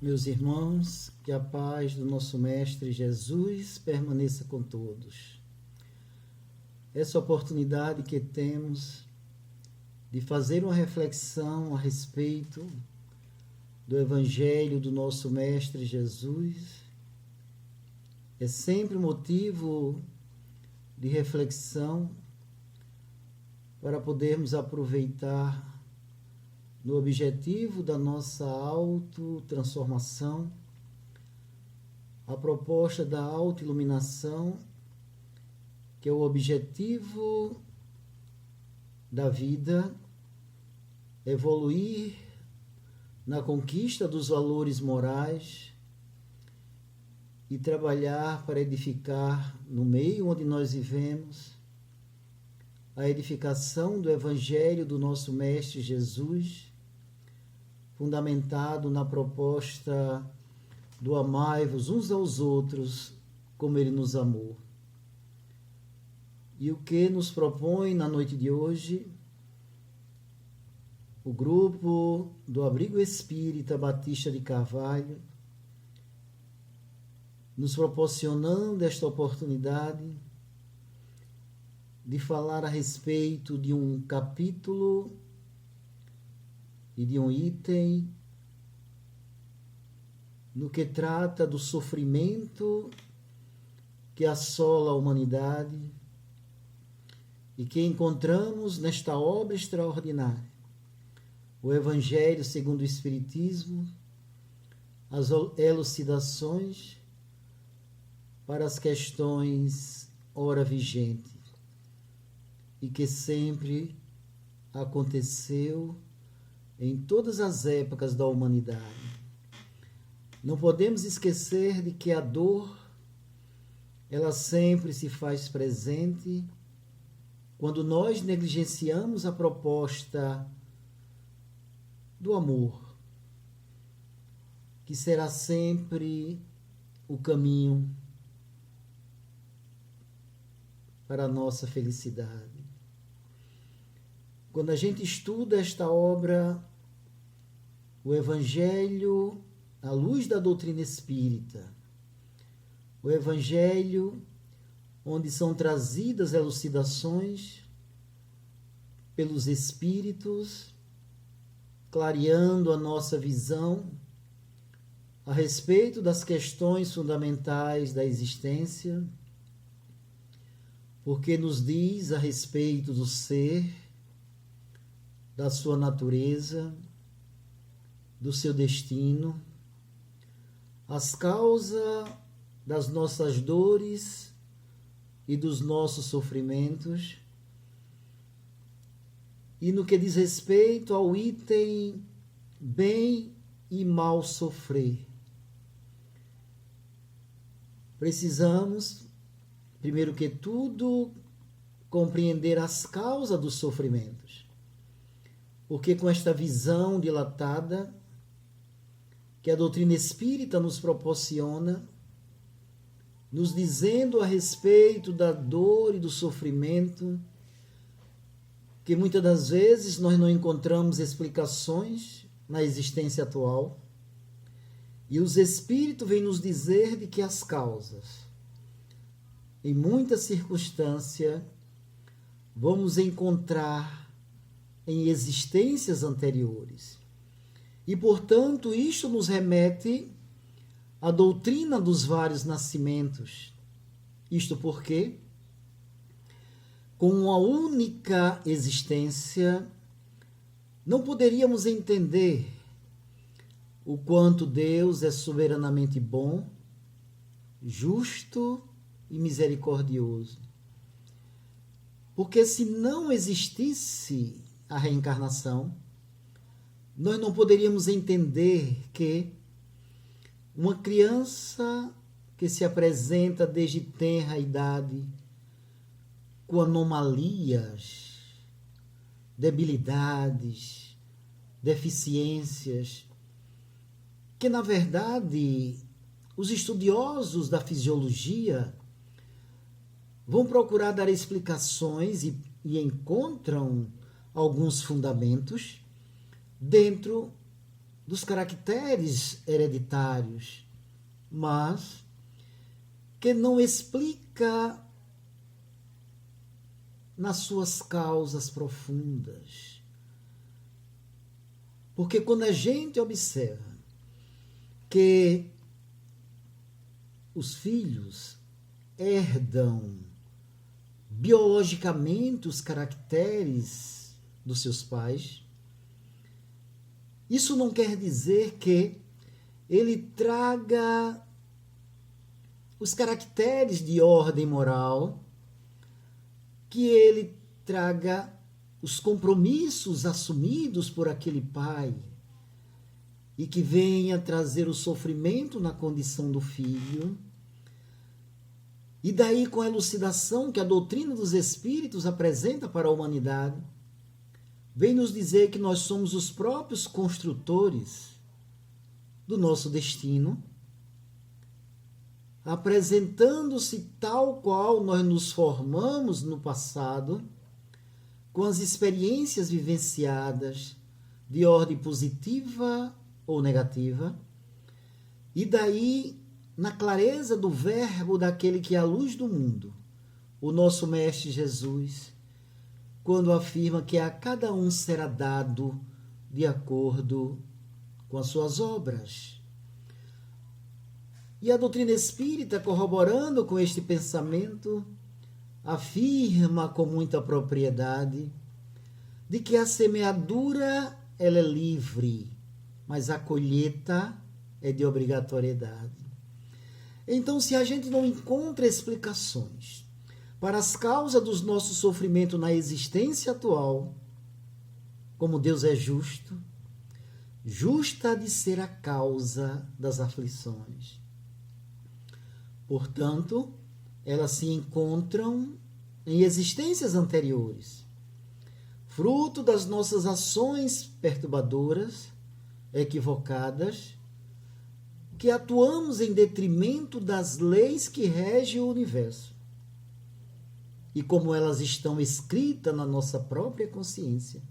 Meus irmãos, que a paz do nosso Mestre Jesus permaneça com todos. Essa oportunidade que temos de fazer uma reflexão a respeito do Evangelho do nosso Mestre Jesus é sempre motivo de reflexão para podermos aproveitar no objetivo da nossa autotransformação, a proposta da autoiluminação, que é o objetivo da vida, evoluir na conquista dos valores morais e trabalhar para edificar no meio onde nós vivemos a edificação do Evangelho do nosso Mestre Jesus, fundamentado na proposta do amai-vos uns aos outros como Ele nos amou. E o que nos propõe na noite de hoje o grupo do Abrigo Espírita Batista de Carvalho, nos proporcionando esta oportunidade de falar a respeito de um capítulo e de um item no que trata do sofrimento que assola a humanidade e que encontramos nesta obra extraordinária, o Evangelho segundo o Espiritismo, as elucidações para as questões ora vigentes, e que sempre aconteceu em todas as épocas da humanidade. Não podemos esquecer de que a dor, ela sempre se faz presente quando nós negligenciamos a proposta do amor, que será sempre o caminho para a nossa felicidade. Quando a gente estuda esta obra, o Evangelho à luz da doutrina espírita, o Evangelho onde são trazidas elucidações pelos Espíritos, clareando a nossa visão a respeito das questões fundamentais da existência, porque nos diz a respeito do ser, da sua natureza, do seu destino, as causas das nossas dores e dos nossos sofrimentos, e no que diz respeito ao item bem e mal sofrer. Precisamos, primeiro que tudo, compreender as causas dos sofrimentos. Porque com esta visão dilatada que a doutrina espírita nos proporciona, nos dizendo a respeito da dor e do sofrimento, que muitas das vezes nós não encontramos explicações na existência atual, e os Espíritos vêm nos dizer de que as causas, em muitas circunstâncias, vamos encontrar em existências anteriores. E, portanto, isto nos remete à doutrina dos vários nascimentos. Isto porque, com uma única existência, não poderíamos entender o quanto Deus é soberanamente bom, justo e misericordioso. Porque se não existisse a reencarnação, nós não poderíamos entender que uma criança que se apresenta desde tenra idade com anomalias, debilidades, deficiências, que na verdade os estudiosos da fisiologia vão procurar dar explicações e encontram alguns fundamentos dentro dos caracteres hereditários, mas que não explica nas suas causas profundas. Porque quando a gente observa que os filhos herdam biologicamente os caracteres dos seus pais, isso não quer dizer que ele traga os caracteres de ordem moral, que ele traga os compromissos assumidos por aquele pai e que venha trazer o sofrimento na condição do filho. E daí, com a elucidação que a doutrina dos Espíritos apresenta para a humanidade, vem nos dizer que nós somos os próprios construtores do nosso destino, apresentando-se tal qual nós nos formamos no passado, com as experiências vivenciadas de ordem positiva ou negativa, e daí, na clareza do verbo daquele que é a luz do mundo, o nosso Mestre Jesus, quando afirma que a cada um será dado de acordo com as suas obras. E a doutrina espírita, corroborando com este pensamento, afirma com muita propriedade de que a semeadura ela é livre, mas a colheita é de obrigatoriedade. Então, se a gente não encontra explicações para as causas dos nossos sofrimentos na existência atual, como Deus é justo, justa há de ser a causa das aflições. Portanto, elas se encontram em existências anteriores, fruto das nossas ações perturbadoras, equivocadas, que atuamos em detrimento das leis que regem o universo. E como elas estão escritas na nossa própria consciência,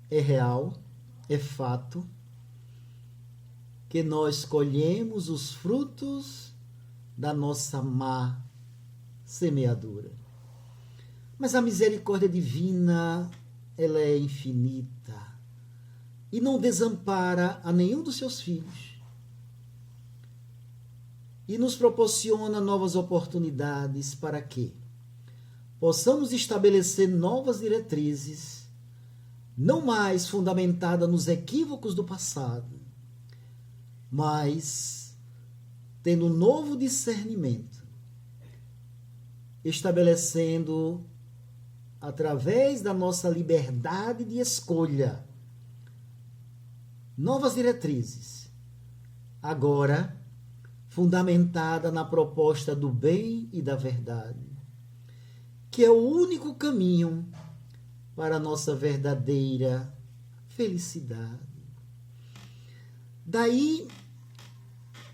é real, é fato, que nós colhemos os frutos da nossa má semeadura. Mas a misericórdia divina, ela é infinita e não desampara a nenhum dos seus filhos. E nos proporciona novas oportunidades para que possamos estabelecer novas diretrizes, não mais fundamentadas nos equívocos do passado, mas tendo um novo discernimento, estabelecendo, através da nossa liberdade de escolha, novas diretrizes, agora fundamentada na proposta do bem e da verdade, que é o único caminho para a nossa verdadeira felicidade. Daí,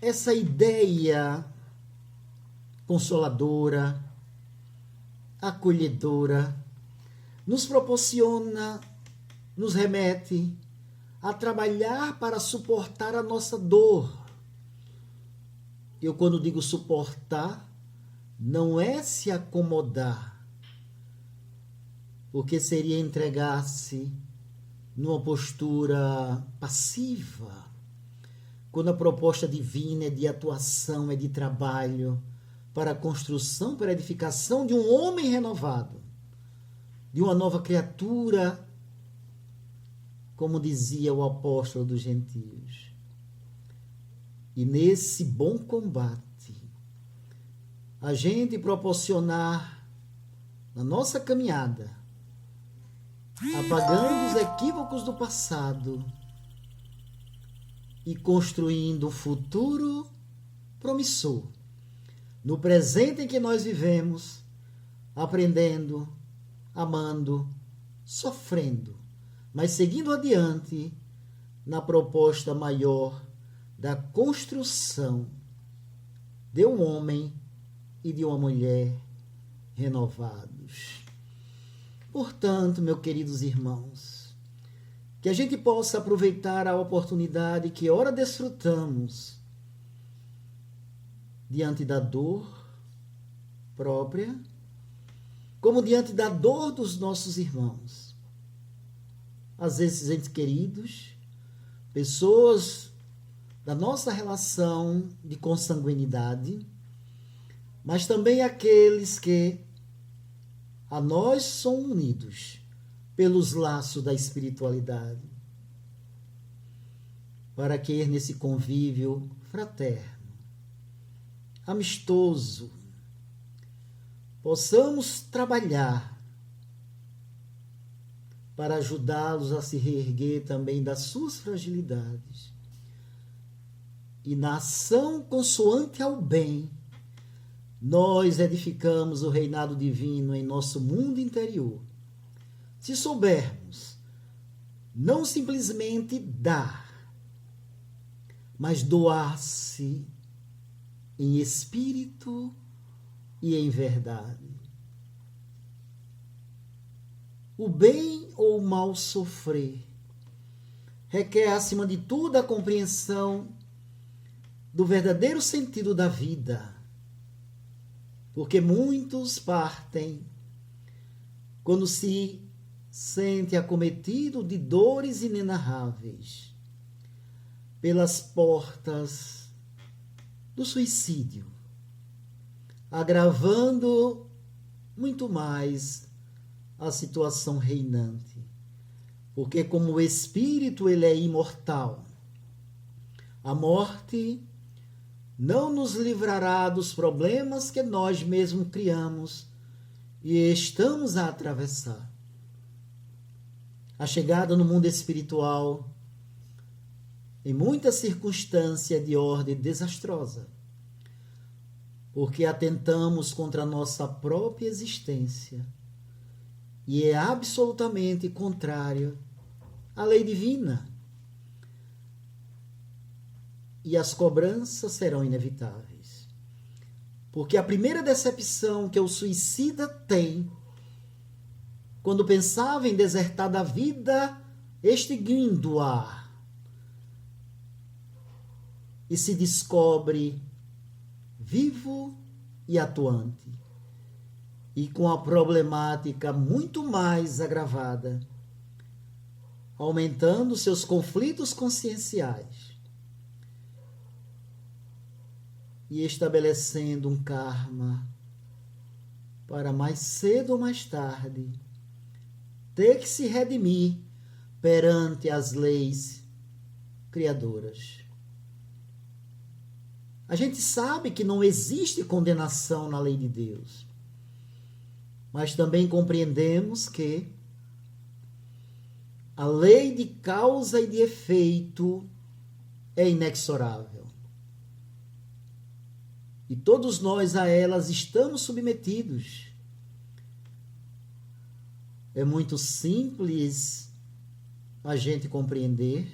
essa ideia consoladora, acolhedora, nos proporciona, nos remete a trabalhar para suportar a nossa dor. Eu, quando digo suportar, não é se acomodar, porque seria entregar-se numa postura passiva, quando a proposta divina é de atuação, é de trabalho, para a construção, para a edificação de um homem renovado, de uma nova criatura, como dizia o apóstolo dos gentios. E nesse bom combate, a gente proporcionar, na nossa caminhada, apagando os equívocos do passado e construindo um futuro promissor, no presente em que nós vivemos, aprendendo, amando, sofrendo, mas seguindo adiante na proposta maior da construção de um homem e de uma mulher renovados. Portanto, meus queridos irmãos, que a gente possa aproveitar a oportunidade que ora desfrutamos diante da dor própria, como diante da dor dos nossos irmãos. Às vezes, entes queridos, pessoas da nossa relação de consanguinidade, mas também aqueles que a nós são unidos pelos laços da espiritualidade, para que nesse convívio fraterno, amistoso, possamos trabalhar para ajudá-los a se reerguer também das suas fragilidades. E na ação consoante ao bem, nós edificamos o reinado divino em nosso mundo interior. Se soubermos não simplesmente dar, mas doar-se em espírito e em verdade. O bem ou o mal sofrer requer, acima de tudo, a compreensão do verdadeiro sentido da vida, porque muitos partem quando se sente acometido de dores inenarráveis pelas portas do suicídio, agravando muito mais a situação reinante, porque como o espírito ele é imortal, a morte não nos livrará dos problemas que nós mesmos criamos e estamos a atravessar. A chegada no mundo espiritual, em muitas circunstâncias de ordem desastrosa, porque atentamos contra a nossa própria existência e é absolutamente contrária à lei divina. E as cobranças serão inevitáveis. Porque a primeira decepção que o suicida tem, quando pensava em desertar da vida, extinguindo-a, e se descobre vivo e atuante, e com a problemática muito mais agravada, aumentando seus conflitos conscienciais e estabelecendo um karma para mais cedo ou mais tarde ter que se redimir perante as leis criadoras. A gente sabe que não existe condenação na lei de Deus, mas também compreendemos que a lei de causa e de efeito é inexorável. E todos nós a elas estamos submetidos. É muito simples a gente compreender.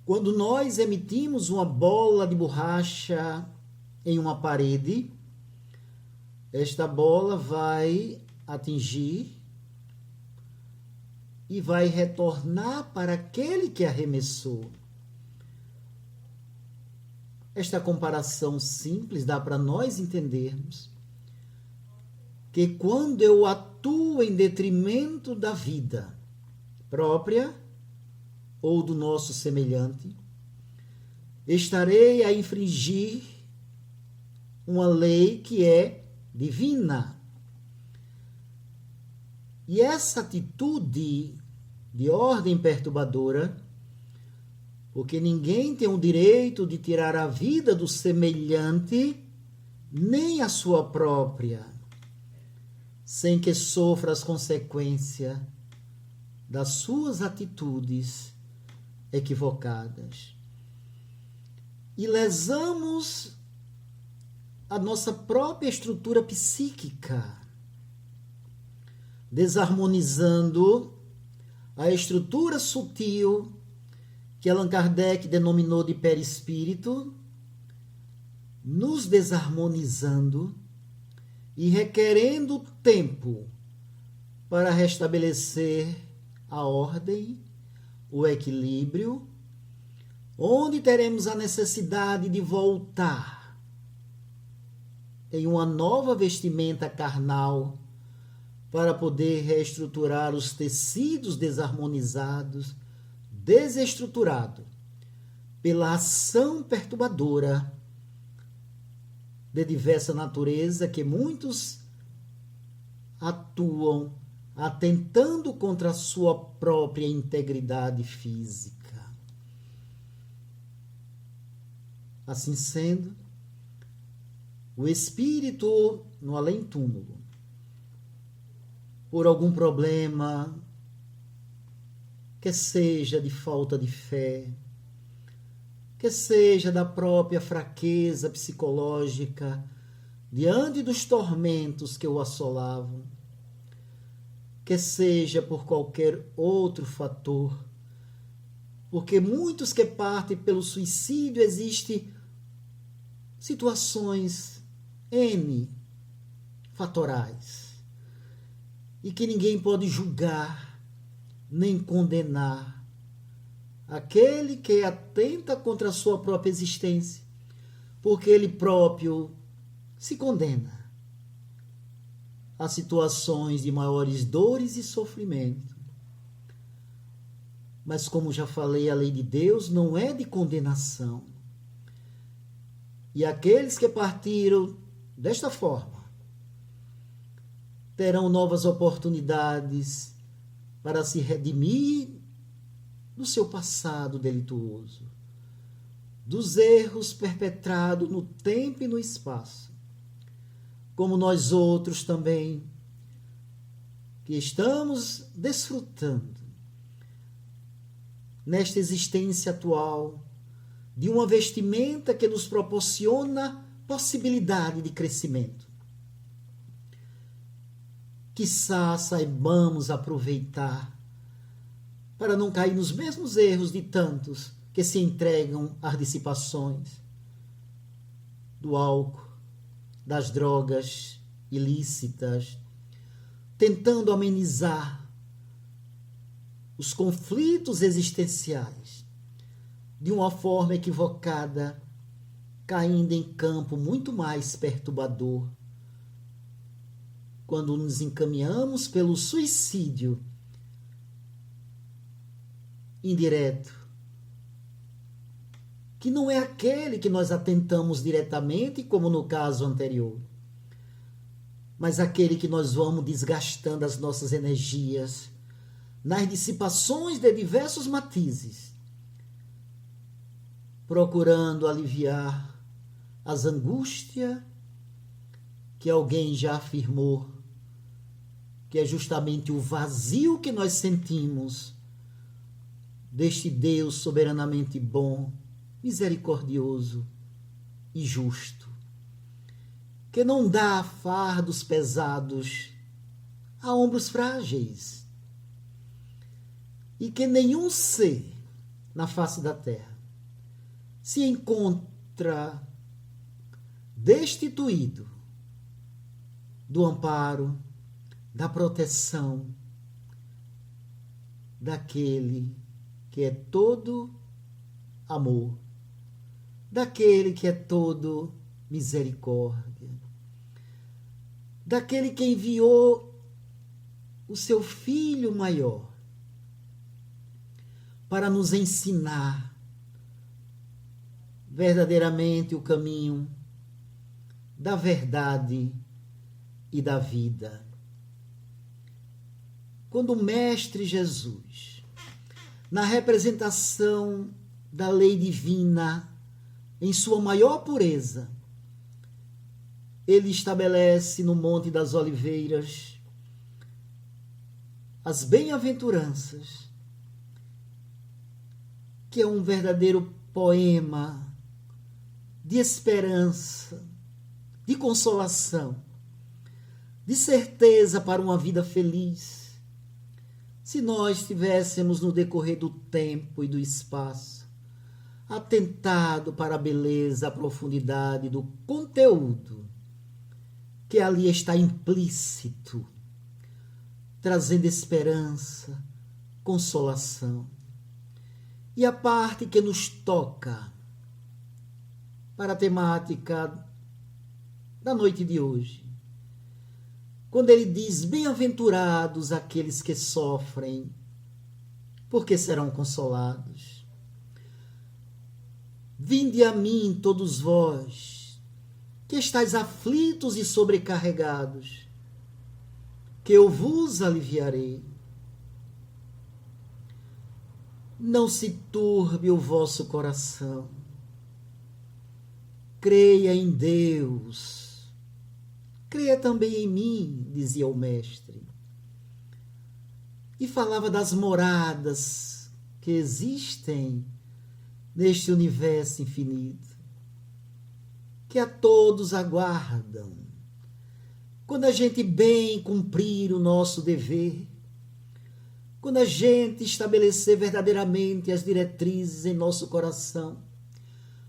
Quando nós emitimos uma bola de borracha em uma parede, esta bola vai atingir e vai retornar para aquele que arremessou. Esta comparação simples dá para nós entendermos que quando eu atuo em detrimento da vida própria ou do nosso semelhante, estarei a infringir uma lei que é divina. E essa atitude de ordem perturbadora, porque ninguém tem o direito de tirar a vida do semelhante, nem a sua própria, sem que sofra as consequências das suas atitudes equivocadas. E lesamos a nossa própria estrutura psíquica, desarmonizando a estrutura sutil que Allan Kardec denominou de perispírito, nos desarmonizando e requerendo tempo para restabelecer a ordem, o equilíbrio, onde teremos a necessidade de voltar em uma nova vestimenta carnal para poder reestruturar os tecidos desarmonizados, desestruturados pela ação perturbadora de diversa natureza que muitos atuam atentando contra a sua própria integridade física. Assim sendo, o espírito no além-túmulo, por algum problema, que seja de falta de fé, que seja da própria fraqueza psicológica diante dos tormentos que o assolavam, que seja por qualquer outro fator, porque muitos que partem pelo suicídio existem situações N fatorais e que ninguém pode julgar nem condenar aquele que atenta contra a sua própria existência, porque ele próprio se condena a situações de maiores dores e sofrimento. Mas como já falei, a lei de Deus não é de condenação. E aqueles que partiram desta forma terão novas oportunidades para se redimir do seu passado delituoso, dos erros perpetrados no tempo e no espaço, como nós outros também, que estamos desfrutando nesta existência atual de uma vestimenta que nos proporciona possibilidade de crescimento. Quiçá saibamos aproveitar para não cair nos mesmos erros de tantos que se entregam às dissipações do álcool, das drogas ilícitas, tentando amenizar os conflitos existenciais de uma forma equivocada, caindo em campo muito mais perturbador, quando nos encaminhamos pelo suicídio indireto, que não é aquele que nós atentamos diretamente, como no caso anterior, mas aquele que nós vamos desgastando as nossas energias nas dissipações de diversos matizes, procurando aliviar as angústias que alguém já afirmou, que é justamente o vazio que nós sentimos deste Deus soberanamente bom, misericordioso e justo, que não dá fardos pesados a ombros frágeis, e que nenhum ser na face da terra se encontra destituído do amparo, da proteção daquele que é todo amor, daquele que é todo misericórdia, daquele que enviou o seu Filho maior para nos ensinar verdadeiramente o caminho da verdade e da vida. Quando o Mestre Jesus, na representação da lei divina, em sua maior pureza, ele estabelece no Monte das Oliveiras as bem-aventuranças, que é um verdadeiro poema de esperança, de consolação, de certeza para uma vida feliz. Se nós tivéssemos no decorrer do tempo e do espaço atentado para a beleza, a profundidade do conteúdo que ali está implícito, trazendo esperança, consolação. E a parte que nos toca para a temática da noite de hoje, quando ele diz: bem-aventurados aqueles que sofrem, porque serão consolados. Vinde a mim, todos vós, que estáis aflitos e sobrecarregados, que eu vos aliviarei. Não se turbe o vosso coração. Creia em Deus. Creia também em mim, dizia o Mestre. E falava das moradas que existem neste universo infinito, que a todos aguardam. Quando a gente bem cumprir o nosso dever, quando a gente estabelecer verdadeiramente as diretrizes em nosso coração,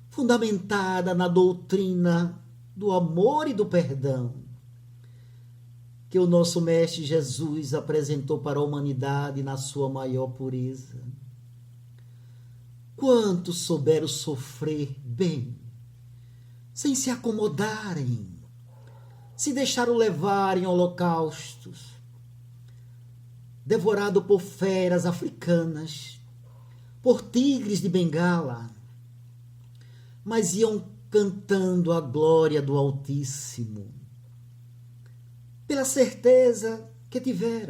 fundamentada na doutrina do amor e do perdão, que o nosso Mestre Jesus apresentou para a humanidade na sua maior pureza. Quantos souberam sofrer bem, sem se acomodarem, se deixaram levar em holocaustos, devorado por feras africanas, por tigres de Bengala, mas iam cantando a glória do Altíssimo, pela certeza que tiveram